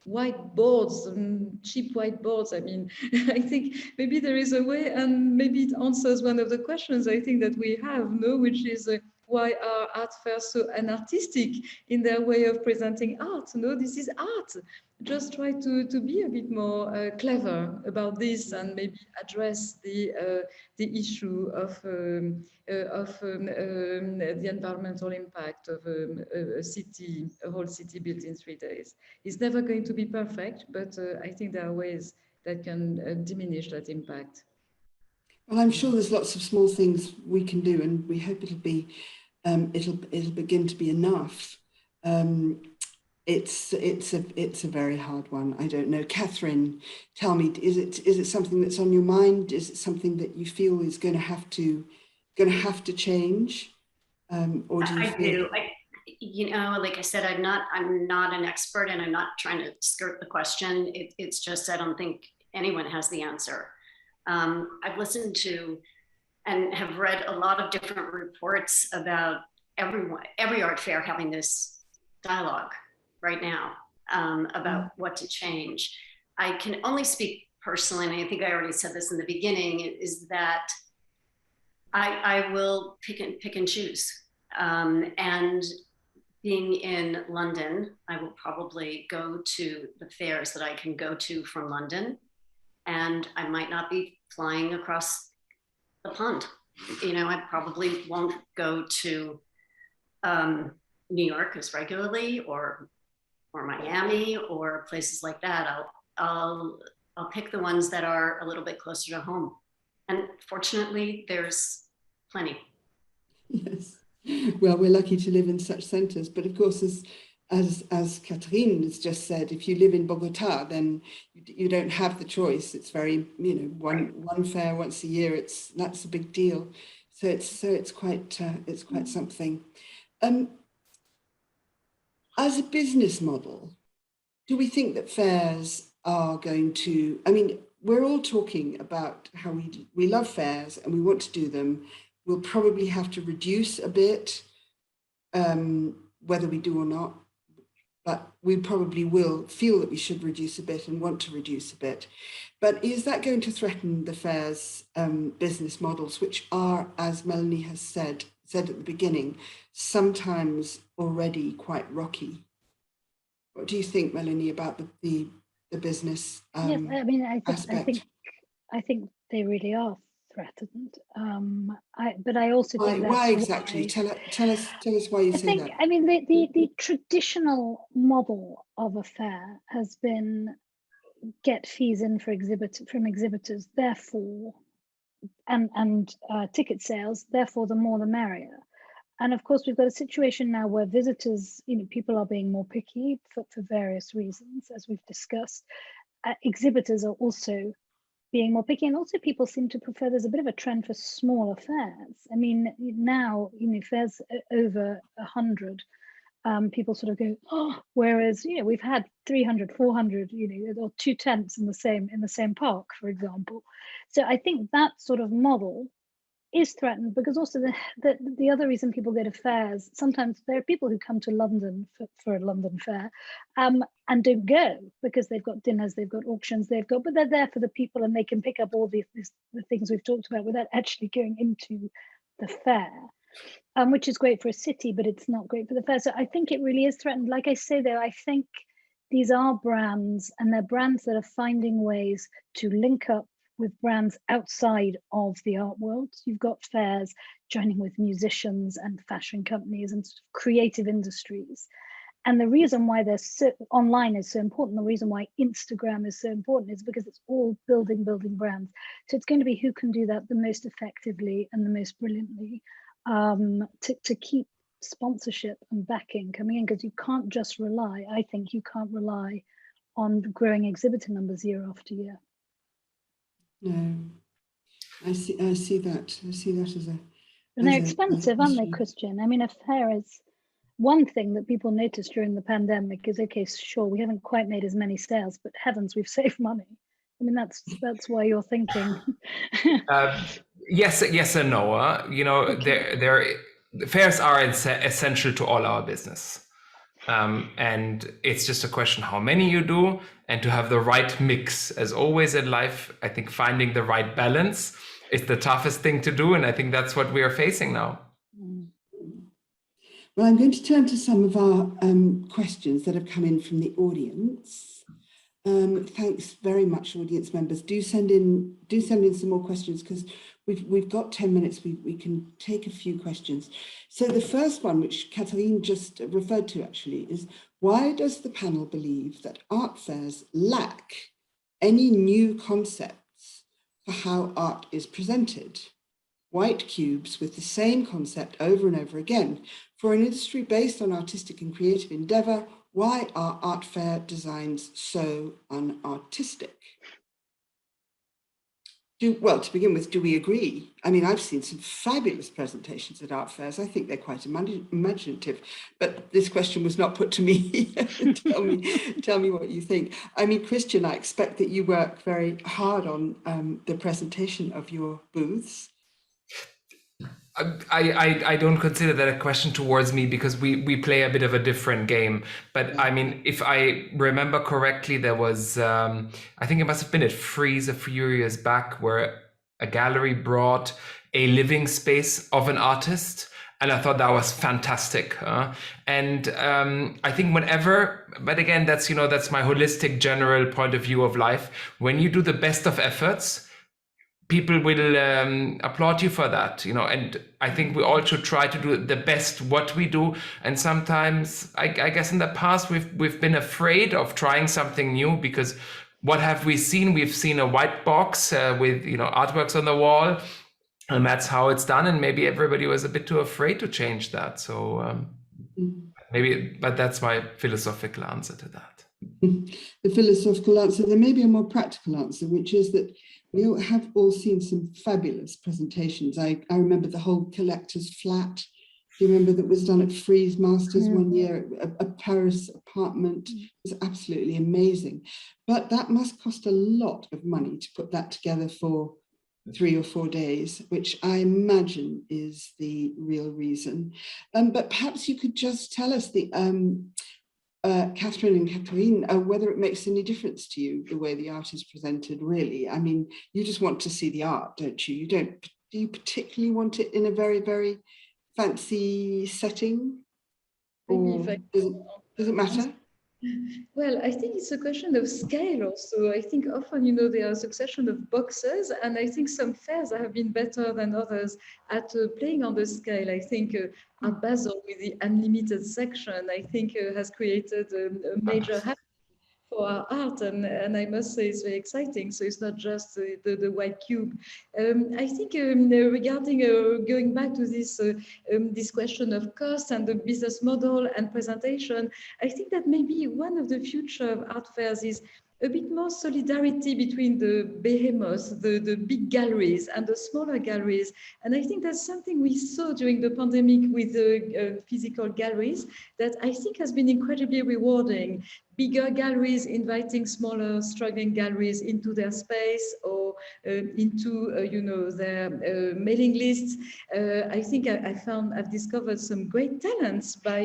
whiteboards, cheap whiteboards? I mean, I think maybe there is a way, and maybe it answers one of the questions I think that we have, no, which is why are art fairs so unartistic in their way of presenting art? No, this is art. Just try to be a bit more clever about this, and maybe address the issue of the environmental impact of a city, a whole city built in 3 days. It's never going to be perfect, but I think there are ways that can diminish that impact. Well, I'm sure there's lots of small things we can do, and we hope it'll be, it'll begin to be enough. It's a very hard one. I don't know. Catherine, tell me, is it something that's on your mind? Is it something that you feel is going to have to change? Or do you feel? You know, like I said, I'm not an expert, and I'm not trying to skirt the question. It's just I don't think anyone has the answer. I've listened to and have read a lot of different reports about every art fair having this dialogue right now about what to change. I can only speak personally, and I think I already said this in the beginning, is that I will pick and choose. And being in London, I will probably go to the fairs that I can go to from London, and I might not be flying across the pond. You know, I probably won't go to New York as regularly, or Miami, or places like that. I'll I'll pick the ones that are a little bit closer to home. And fortunately, there's plenty. Yes. Well, we're lucky to live in such centres, but of course, as Catherine has just said, if you live in Bogota, then you don't have the choice. It's very, one fair once a year. That's a big deal. So it's quite something. As a business model, do we think that fairs are going to? I mean, we're all talking about how we love fairs and we want to do them. We'll probably have to reduce a bit, whether we do or not. But we probably will feel that we should reduce a bit and want to reduce a bit. But is that going to threaten the fair's business models, which are, as Melanie has said at the beginning, sometimes already quite rocky? What do you think, Melanie, about the business Yes, I mean, aspect? I think they really are threatened. But I also think why exactly? Tell us why you say that. I mean, the traditional model of a fair has been get fees in from exhibitors, therefore, and ticket sales, therefore the more the merrier. And of course, we've got a situation now where visitors, people are being more picky for various reasons, as we've discussed. Exhibitors are also being more picky, and also people seem to prefer, there's a bit of a trend for smaller fairs. I mean, now, fairs over 100, people sort of go, oh, whereas, we've had 300, 400, or 2 tents in the same park, for example. So I think that sort of model is threatened, because also the other reason people go to fairs, sometimes there are people who come to London for a London fair and don't go because they've got dinners, they've got auctions, but they're there for the people and they can pick up all the things we've talked about without actually going into the fair, which is great for a city, but it's not great for the fair. So I think it really is threatened. Like I say, though, I think these are brands, and they're brands that are finding ways to link up with brands outside of the art world. You've got fairs joining with musicians and fashion companies and sort of creative industries. And the reason why online is so important, the reason why Instagram is so important, is because it's all building brands. So it's going to be who can do that the most effectively and the most brilliantly, to keep sponsorship and backing coming in, because you can't just rely, I think you can't rely on growing exhibitor numbers year after year. No, I see that. I see that as a. And they're expensive, aren't they, Christian? I mean, a fair is one thing that people noticed during the pandemic is, okay, sure, we haven't quite made as many sales, but heavens, we've saved money. I mean, that's why you're thinking. Yes and no. Okay. Fairs are essential to all our business. And it's just a question how many you do, and to have the right mix. As always in life, I think finding the right balance is the toughest thing to do, and I think that's what we are facing now. Well, I'm going to turn to some of our questions that have come in from the audience. Thanks very much, audience members. Do send in some more questions, because we've got 10 minutes. We can take a few questions. So the first one, which Catherine just referred to actually, is why does the panel believe that art fairs lack any new concepts for how art is presented? White cubes with the same concept over and over again. For an industry based on artistic and creative endeavor, why are art fair designs so unartistic? Well, to begin with, do we agree? I mean, I've seen some fabulous presentations at art fairs. I think they're quite imaginative, but this question was not put to me. Tell me what you think. I mean, Christian, I expect that you work very hard on the presentation of your booths. I don't consider that a question towards me, because we play a bit of a different game. But I mean, if I remember correctly, there was, I think it must have been at Frieze a few years back, where a gallery brought a living space of an artist. And I thought that was fantastic. And I think but again, that's my holistic general point of view of life. When you do the best of efforts, people will applaud you for that, and I think we all should try to do the best what we do. And sometimes I guess in the past we've been afraid of trying something new, because what have we seen? We've seen a white box with, you know, artworks on the wall, and that's how it's done. And maybe everybody was a bit too afraid to change that. So maybe, but that's my philosophical answer to that. The philosophical answer. There may be a more practical answer, which is that we have all seen some fabulous presentations. I remember the whole collector's flat. Do you remember that was done at Frieze Masters one year? A Paris apartment. It was absolutely amazing. But that must cost a lot of money to put that together for 3 or 4 days, which I imagine is the real reason. But perhaps you could just tell us, Catherine and Catherine, whether it makes any difference to you, the way the art is presented, really. I mean, you just want to see the art, don't you? Do you particularly want it in a very, very fancy setting? Or does it matter? Well, I think it's a question of scale also. I think often, you know, there are a succession of boxes, and I think some fairs have been better than others at playing on the scale. I think Art Basel with the unlimited section, I think has created a major happening for our art, and I must say it's very exciting. So it's not just the white cube. I think regarding going back to this question of cost and the business model and presentation, I think that maybe one of the future of art fairs is a bit more solidarity between the behemoths, the big galleries and the smaller galleries. And I think that's something we saw during the pandemic with the physical galleries that I think has been incredibly rewarding. Bigger galleries inviting smaller, struggling galleries into their space or into you know, their mailing lists. I think I've discovered some great talents by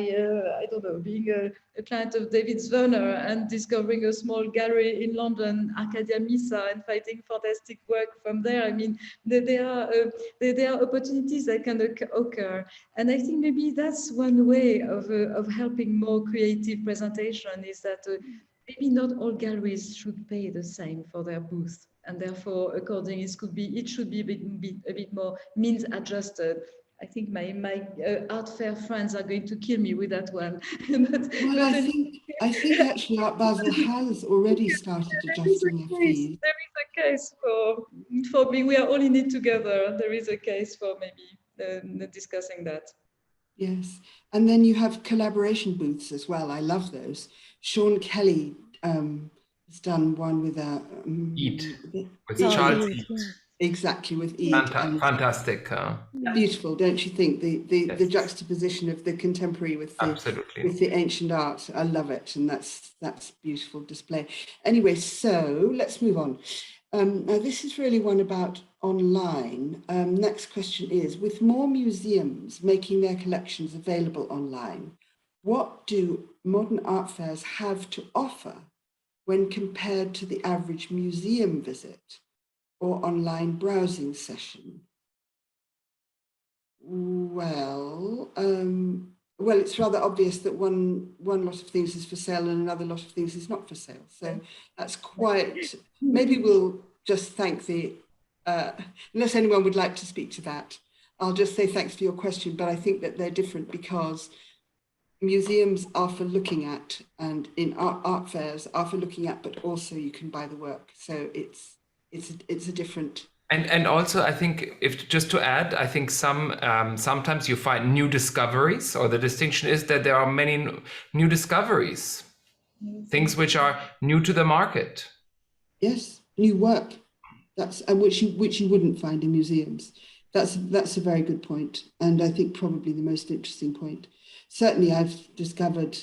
I don't know, being a client of David Werner and discovering a small gallery in London, Arcadia Misa, and finding fantastic work from there. I mean, there are opportunities that can occur, and I think maybe that's one way of helping more creative presentation is that maybe not all galleries should pay the same for their booth, and therefore, accordingly, it should be a bit more means adjusted. I think my art fair friends are going to kill me with that one. I think actually Art Basel has already started adjusting their fees. There is a case for being. We are all in it together. There is a case for maybe discussing that. Yes, and then you have collaboration booths as well. I love those. Sean Kelly has done one with Charles Eat. Exactly, with Eid. Fantastic. Beautiful, don't you think? The juxtaposition of the contemporary with the ancient art. I love it, and that's beautiful display. Anyway, so let's move on. Now this is really one about online. Next question is, with more museums making their collections available online, what do modern art fairs have to offer when compared to the average museum visit or online browsing session? Well, it's rather obvious that one lot of things is for sale and another lot of things is not for sale. So that's quite, maybe we'll just thank unless anyone would like to speak to that, I'll just say thanks for your question, but I think that they're different because museums are for looking at, and in art fairs are for looking at, but also you can buy the work. So it's a different. And also, I think, if just to add, I think sometimes you find new discoveries, or the distinction is that there are many new discoveries, things which are new to the market. Yes, new work. Which you wouldn't find in museums. That's a very good point, and I think probably the most interesting point. Certainly, I've discovered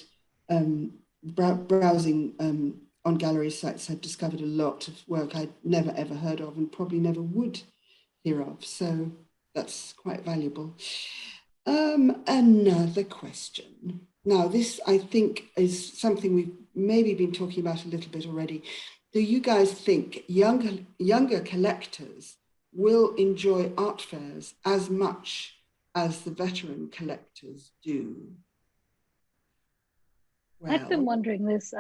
browsing on gallery sites. I've discovered a lot of work I'd never ever heard of and probably never would hear of. So that's quite valuable. Another question. Now, this I think is something we've maybe been talking about a little bit already. Do you guys think younger collectors will enjoy art fairs as much as the veteran collectors do? Well, I've been wondering this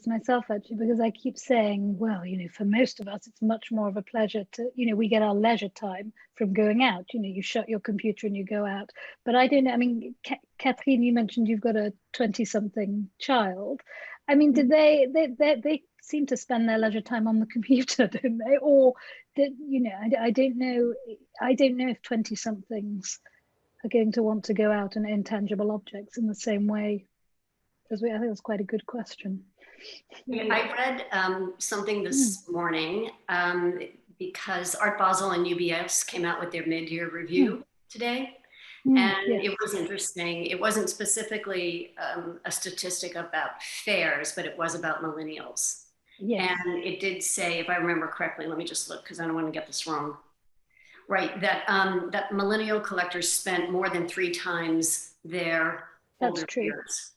myself, actually, because I keep saying, well, you know, for most of us, it's much more of a pleasure to, you know, we get our leisure time from going out. You know, you shut your computer and you go out. But I don't know, I mean, Catherine, you mentioned you've got a 20-something child. I mean, did they seem to spend their leisure time on the computer, don't they? Or did, you know, I don't know. I don't know if 20-somethings are going to want to go out and intangible objects in the same way as we. I think that's quite a good question. Yeah, I read something this morning because Art Basel and UBS came out with their mid-year review today. And yes. it was interesting. It wasn't specifically a statistic about fairs, but it was about millennials. Yes. And it did say, if I remember correctly, let me just look because I don't want to get this wrong. Right, that that millennial collectors spent more than 3 times their older peers.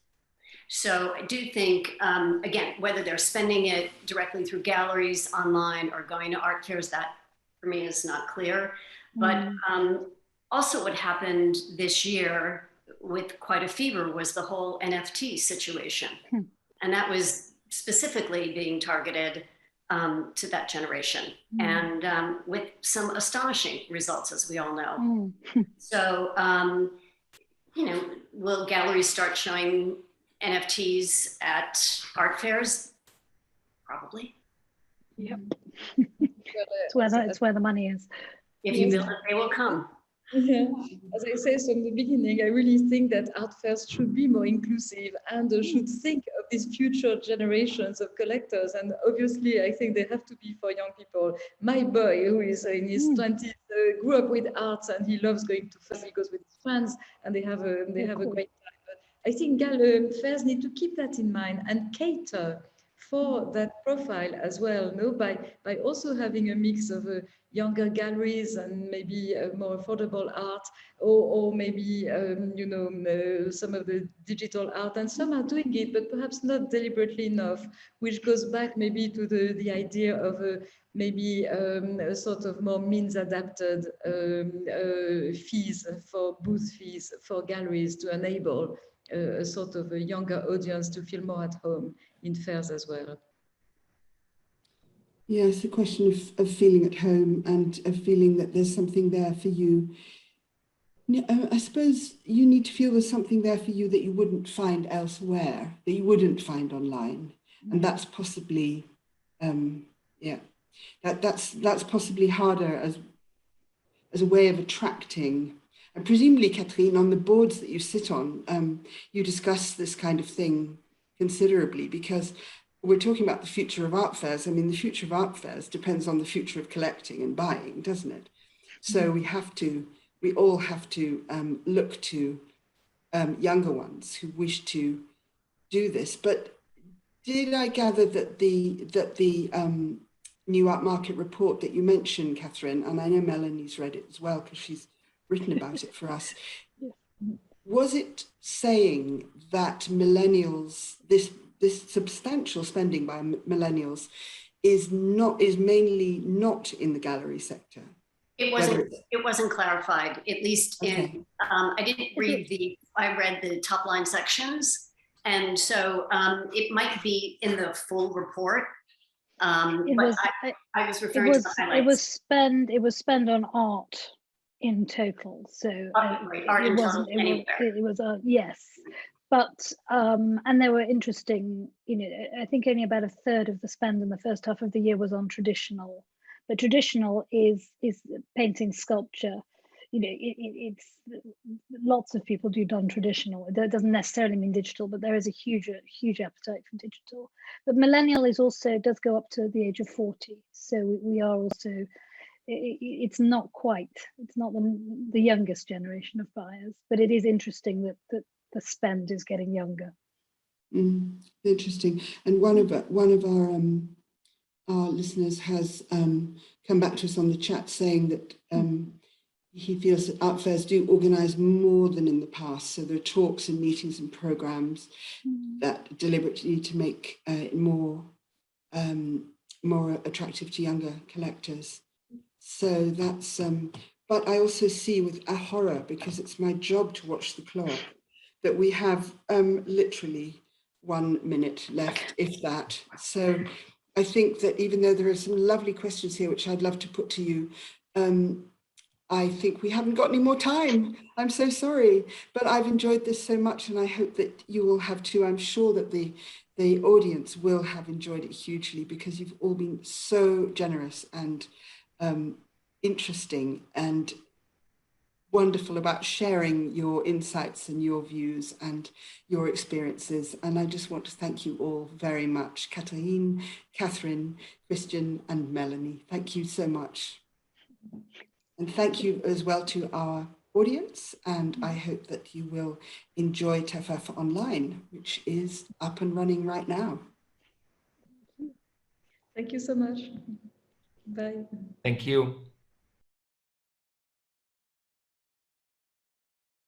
So I do think, again, whether they're spending it directly through galleries, online, or going to art fairs, that for me is not clear. But also what happened this year with quite a fever was the whole NFT situation. And that was specifically being targeted to that generation, and with some astonishing results, as we all know. So, you know, will galleries start showing NFTs at art fairs? Probably. Yep. It's where the money is. If you build it, they will come. Yeah. As I said from the beginning, I really think that art fairs should be more inclusive and should think of these future generations of collectors. And obviously, I think they have to be for young people. My boy, who is in his 20s, grew up with arts and he loves going to fairs. He goes with his friends and they have a great time. But I think fairs need to keep that in mind and cater for that profile as well, no? By also having a mix of younger galleries and maybe more affordable art, or maybe you know, some of the digital art, and some are doing it, but perhaps not deliberately enough, which goes back maybe to the idea of maybe a sort of more means adapted fees for booth fees for galleries to enable a sort of a younger audience to feel more at home in fairs as well. Yeah, it's a question of feeling at home and of feeling that there's something there for you. I suppose you need to feel there's something there for you that you wouldn't find elsewhere, that you wouldn't find online. And that's possibly, that's possibly harder as a way of attracting. And presumably, Catherine, on the boards that you sit on, you discuss this kind of thing considerably, because we're talking about the future of art fairs. I mean, the future of art fairs depends on the future of collecting and buying, doesn't it? So we all have to look to younger ones who wish to do this. But did I gather that the new art market report that you mentioned, Catherine, and I know Melanie's read it as well because she's written about it for us, was it saying that millennials, this substantial spending by millennials is mainly not in the gallery sector? It wasn't clarified, at least in, I didn't read I read the top line sections. And so it might be in the full report. I was referring to the highlights. It was spend on art in total. So art in total anywhere. It was yes. But and there were interesting, you know, I think only about a third of the spend in the first half of the year was on traditional. But traditional is painting, sculpture. You know, it's lots of people do non-traditional. That doesn't necessarily mean digital, but there is a huge appetite for digital. But millennial does go up to the age of 40. So we are also, it's not the youngest generation of buyers, but it is interesting that the spend is getting younger. Interesting. And one of our listeners has come back to us on the chat saying that he feels that art fairs do organise more than in the past. So there are talks and meetings and programmes that deliberately to make it more attractive to younger collectors. So that's, but I also see with a horror, because it's my job to watch the clock, that we have literally 1 minute left, if that. So I think that even though there are some lovely questions here, which I'd love to put to you, I think we haven't got any more time. I'm so sorry, but I've enjoyed this so much, and I hope that you will have too. I'm sure that the the audience will have enjoyed it hugely, because you've all been so generous and interesting and wonderful about sharing your insights and your views and your experiences. And I just want to thank you all very much. Catherine, Christian, and Melanie. Thank you so much. And thank you as well to our audience. And I hope that you will enjoy TEFAF Online, which is up and running right now. Thank you so much. Bye. Thank you.